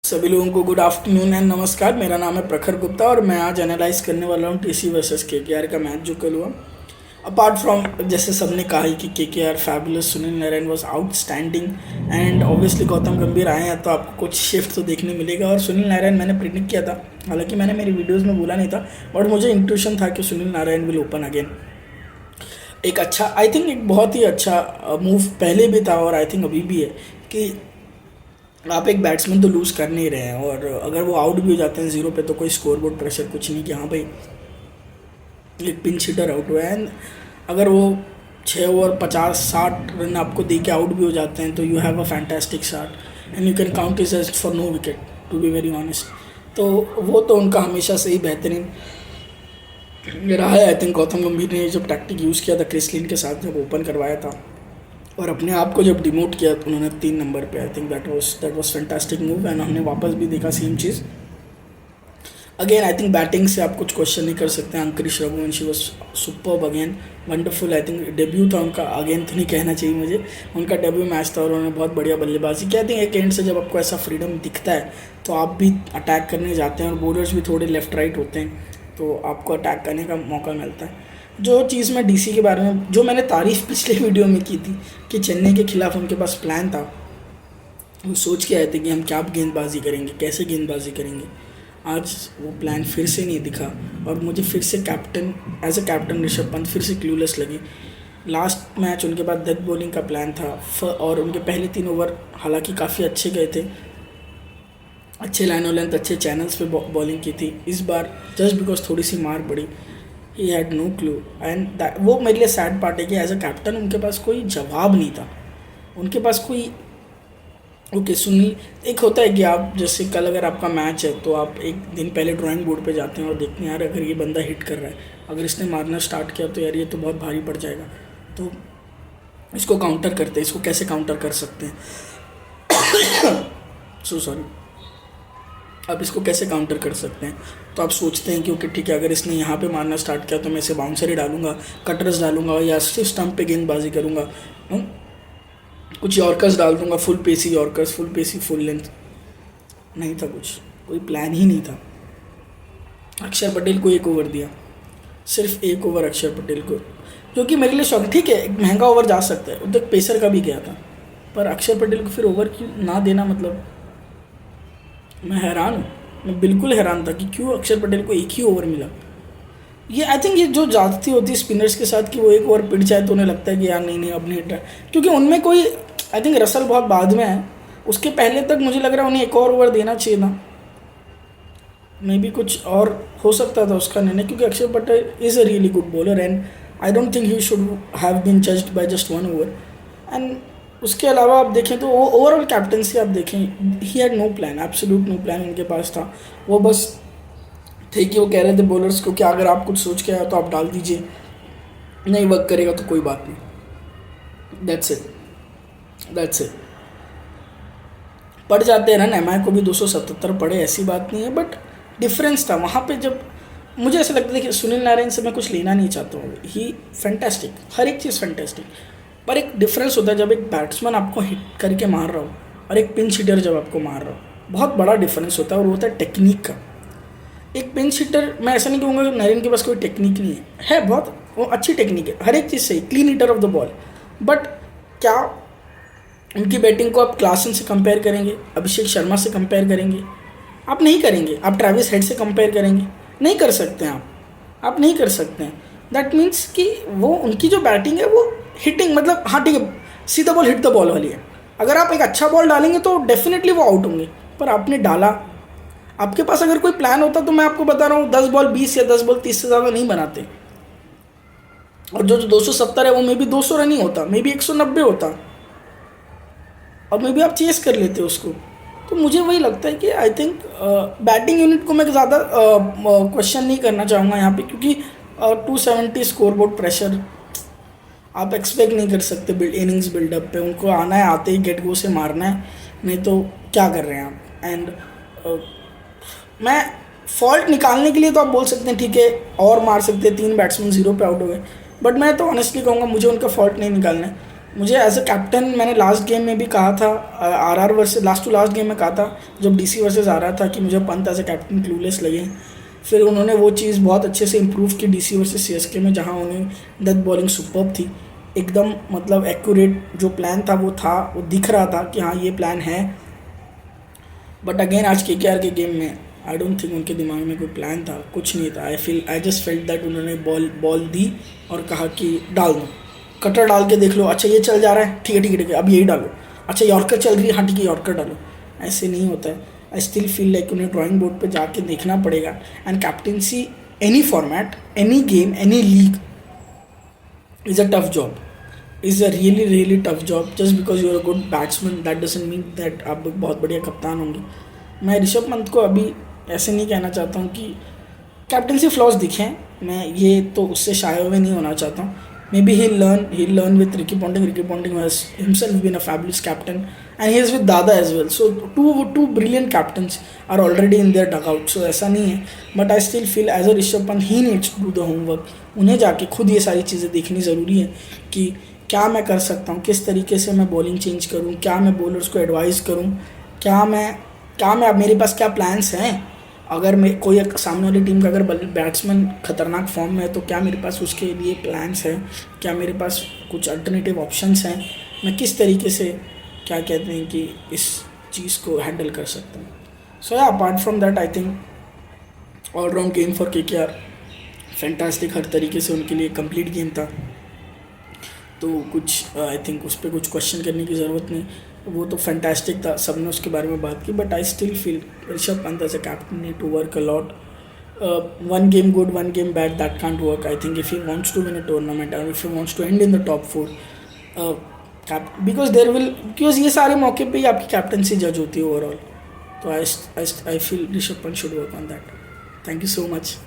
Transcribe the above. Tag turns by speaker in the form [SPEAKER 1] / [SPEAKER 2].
[SPEAKER 1] सभी लोगों को गुड आफ्टरनून एंड नमस्कार। मेरा नाम है प्रखर गुप्ता और मैं आज एनालाइज करने वाला हूँ टीसी वर्सेस केकेआर का मैच जो कल हुआ। अपार्ट फ्रॉम जैसे सबने कहा ही कि KKR fabulous, Sunil Narayan was outstanding and obviously Gautam गंभीर आए हैं तो आपको कुछ शिफ्ट तो देखने मिलेगा। और सुनील नारायण मैंने प्रिडिक्ट किया था, हालांकि मैंने मेरी वीडियोज़ में बोला नहीं था, बट मुझे इंट्यूशन था कि Sunil Narayan will open again. एक अच्छा, आई थिंक एक बहुत ही अच्छा मूव पहले भी था और आई थिंक अभी भी है कि आप एक बैट्समैन तो लूज़ कर नहीं रहे हैं, और अगर वो आउट भी हो जाते हैं जीरो पे तो कोई स्कोर बोर्ड प्रेशर कुछ नहीं कि हाँ भाई एक पिंच हिटर आउट हुआ है। एंड अगर वो 6 ओवर 50-60 रन आपको दे के आउट भी हो जाते हैं तो you have a fantastic shot and you can count is just for no wicket, to be very honest. तो वो तो उनका हमेशा से ही बेहतरीन रहा है। आई थिंक गौतम गंभीर ने जब टैक्टिक यूज़ किया था क्रिस लिन के साथ जब ओपन करवाया था और अपने आप को जब डिमोट किया तो उन्होंने 3 नंबर पे, I think that was fantastic move. And हमने वापस भी देखा सेम चीज़ अगेन। आई थिंक बैटिंग से आप कुछ क्वेश्चन नहीं कर सकते। Angkrish Raghuvanshi was superb again, wonderful. I think debut था उनका, अगेन तो नहीं कहना चाहिए मुझे, उनका डेब्यू मैच था और उन्होंने बहुत बढ़िया बल्लेबाजी की। आई थिंक एक एंड से जब आपको ऐसा फ्रीडम दिखता है तो आप भी अटैक करने जाते हैं और बॉलर्स भी थोड़े लेफ्ट राइट होते हैं तो आपको अटैक करने का मौका मिलता है। जो चीज़ मैं डीसी के बारे में, जो मैंने तारीफ़ पिछले वीडियो में की थी कि चेन्नई के खिलाफ उनके पास प्लान था, वो सोच के आए थे कि हम क्या गेंदबाजी करेंगे, कैसे गेंदबाजी करेंगे। आज वो प्लान फिर से नहीं दिखा और मुझे फिर से captain, as a captain Rishabh Pant फिर से क्लूलेस लगे। लास्ट मैच उनके बाद डेथ बॉलिंग का प्लान था और उनके पहले 3 ओवर हालांकि काफ़ी अच्छे गए थे, अच्छे लाइन और लेंथ, अच्छे चैनल्स पे बॉलिंग की थी। इस बार जस्ट बिकॉज थोड़ी सी मार पड़ी, he had no clue. And वो मेरे लिए सैड पार्ट है कि एज अ कैप्टन उनके पास कोई जवाब नहीं था, उनके पास कोई ओके सुनील, एक होता है कि आप जैसे कल अगर आपका मैच है तो आप एक दिन पहले ड्राइंग बोर्ड पे जाते हैं और देखते हैं यार अगर ये बंदा हिट कर रहा है, अगर इसने मारना स्टार्ट किया तो यार ये तो बहुत भारी पड़ जाएगा, तो इसको काउंटर करते हैं, इसको कैसे काउंटर कर सकते हैं सो सॉरी, आप इसको कैसे काउंटर कर सकते हैं। तो आप सोचते हैं कि ओके ठीक है, अगर इसने यहाँ पे मारना स्टार्ट किया तो मैं इसे बाउंसर ही डालूंगा, कटर्स डालूंगा या सिर्फ स्टंप पे गेंदबाजी करूँगा, कुछ यॉर्कर्स डाल दूंगा, full pacey yorkers, full pacey full length. नहीं था कुछ, कोई प्लान ही नहीं था। अक्षर पटेल को 1 ओवर दिया, सिर्फ 1 ओवर अक्षर पटेल को, जो कि मेरे लिए शौक, ठीक है महंगा ओवर जा सकता है, उधर पेसर का भी गया था, पर अक्षर पटेल को फिर ओवर क्यों ना देना, मतलब मैं हैरान हूँ, मैं बिल्कुल हैरान था कि क्यों अक्षर पटेल को 1 ही ओवर मिला। ये आई थिंक ये जो ज़्यादती होती है स्पिनर्स के साथ कि वो 1 ओवर पिट जाए तो उन्हें लगता है कि यार नहीं अब नहीं ट्राई, क्योंकि उनमें कोई, आई थिंक रसल बहुत बाद में है, उसके पहले तक मुझे लग रहा है उन्हें 1 और ओवर देना चाहिए था, मे बी कुछ और हो सकता था उसका निर्णय, क्योंकि Akshar Patel is a really good bowler and I don't think he should have been judged by just 1 over. And उसके अलावा आप देखें तो ओवरऑल कैप्टनसी आप देखें, he had no plan, absolute no plan उनके पास था। वो बस थे कि वो कह रहे थे बॉलर्स को कि अगर आप कुछ सोच के आए तो आप डाल दीजिए, नहीं वर्क करेगा तो कोई बात नहीं, दैट्स इट। पड़ जाते हैं रन, एमआई को भी 277 पड़े, ऐसी बात नहीं है, बट डिफरेंस था वहाँ पे। जब मुझे ऐसा लगता है कि सुनील नारायण से मैं कुछ लेना नहीं चाहता हूँ, ही फैंटेस्टिक, हर एक चीज़ फैंटेस्टिक, पर एक डिफरेंस होता है जब एक बैट्समैन आपको हिट करके मार रहा हो और एक पिंच हिटर जब आपको मार रहा हो, बहुत बड़ा डिफरेंस होता है, और वो होता है टेक्निक का। एक पिंच हिटर, मैं ऐसा नहीं कहूँगा कि नारायण के पास कोई टेक्निक नहीं है बहुत वो अच्छी टेक्निक है, हर एक चीज़ सही, clean hitter of the ball, but क्या उनकी बैटिंग को आप क्लासन से कंपेयर करेंगे, अभिषेक शर्मा से कंपेयर करेंगे? आप नहीं करेंगे। आप ट्रेविस हेड से कंपेयर करेंगे? नहीं कर सकते हैं आप नहीं कर सकते हैं। दैट मीन्स कि वो उनकी जो बैटिंग है वो हिटिंग, मतलब हाँ ठीक है सीधा बॉल हिट द बॉल वाली है, अगर आप एक अच्छा बॉल डालेंगे तो डेफिनेटली वो आउट होंगे, पर आपने डाला, आपके पास अगर कोई प्लान होता तो मैं आपको बता रहा हूँ 10 बॉल 20 या 10 बॉल 30 से ज़्यादा नहीं बनाते, और जो 270 है वो मे बी 200 रन ही होता, मे बी 190 होता, और मे बी आप चेस कर लेते उसको। तो मुझे वही लगता है कि आई थिंक बैटिंग यूनिट को मैं ज़्यादा क्वेश्चन नहीं करना चाहूँगा यहाँ पे, क्योंकि 270 स्कोर बोर्ड प्रेशर आप एक्सपेक्ट नहीं कर सकते इनिंग्स बिल्डअप पे, उनको आना है, आते ही गेट गो से मारना है, नहीं तो क्या कर रहे हैं आप। एंड मैं फॉल्ट निकालने के लिए तो आप बोल सकते हैं ठीक है और मार सकते हैं, 3 बैट्समैन 0 पे आउट हो गए, बट मैं तो ऑनेस्टली कहूँगा मुझे उनका फॉल्ट नहीं निकालना है। मुझे एज अ कैप्टन मैंने लास्ट गेम में भी कहा था, RR versus last to last game में कहा था जब डीसी वर्सेस आ रहा था कि मुझे Pant as a captain clueless लगे। फिर उन्होंने वो चीज़ बहुत अच्छे से इम्प्रूव की डीसी वर्सेस सीएसके में, जहाँ उन्हें डेथ बॉलिंग सुपर्ब थी एकदम, मतलब एक्यूरेट जो प्लान था वो दिख रहा था कि हाँ ये प्लान है। बट अगेन आज केकेआर के गेम में आई डोंट थिंक उनके दिमाग में कोई प्लान था, कुछ नहीं था। आई जस्ट फेल्ट दैट उन्होंने बॉल दी और कहा कि डाल दो, कटर डाल के देख लो, अच्छा ये चल जा रहा है, ठीक है ठीक है ठीक है अब यही डालो, अच्छा यॉर्कर चल रही है, हाँ ठीक है यॉर्कर डालो। ऐसे नहीं होता है। आई स्टिल फील लाइक उन्हें ड्राइंग बोर्ड पे जाके देखना पड़ेगा। And captaincy any format, any game, any league is a tough job, is a really tough job. Just because you are a good batsman that doesn't mean that आप बहुत बढ़िया कप्तान होंगे। मैं ऋषभ पंत को अभी ऐसे नहीं कहना चाहता हूँ कि कैप्टनसी फ्लॉज दिखें, मैं ये तो उससे शाये हुए नहीं होना चाहता हूँ। May be he'll learn with Ricky Ponting. Ricky Ponting has himself been a fabulous captain and he is with Dada as well. So two brilliant captains are already in their dugout. So ऐसा नहीं है, but I still feel as a Rishabh Pant he needs to do the homework. उन्हें जाके खुद ये सारी चीज़ें देखनी ज़रूरी है कि क्या मैं कर सकता हूँ, किस तरीके से मैं बॉलिंग चेंज करूँ, क्या मैं बॉलर्स को एडवाइस करूँ, क्या मैं अब मेरे पास क्या प्लान्स हैं। अगर मैं कोई एक सामने वाली टीम का अगर बैट्समैन खतरनाक फॉर्म में है तो क्या मेरे पास उसके लिए प्लान्स हैं, क्या मेरे पास कुछ अल्टरनेटिव ऑप्शंस हैं, मैं किस तरीके से क्या कहते हैं कि इस चीज़ को हैंडल कर सकता हूँ। सो या apart from that I think all round game for KKR fantastic, हर तरीके से उनके लिए कंप्लीट गेम था। तो कुछ आई थिंक उस पर कुछ क्वेश्चन करने की ज़रूरत नहीं, वो तो फैंटास्टिक था, सबने उसके बारे में बात की। But I still feel Rishabh Pant as a captain need to work a lot. one game good, one game bad, that can't work. I think if he wants to win a tournament or if he wants to end in the top 4, because ये सारे मौके पे ही आपकी captaincy जज होती है overall. तो I feel Rishabh Pant should work on that. Thank you so much.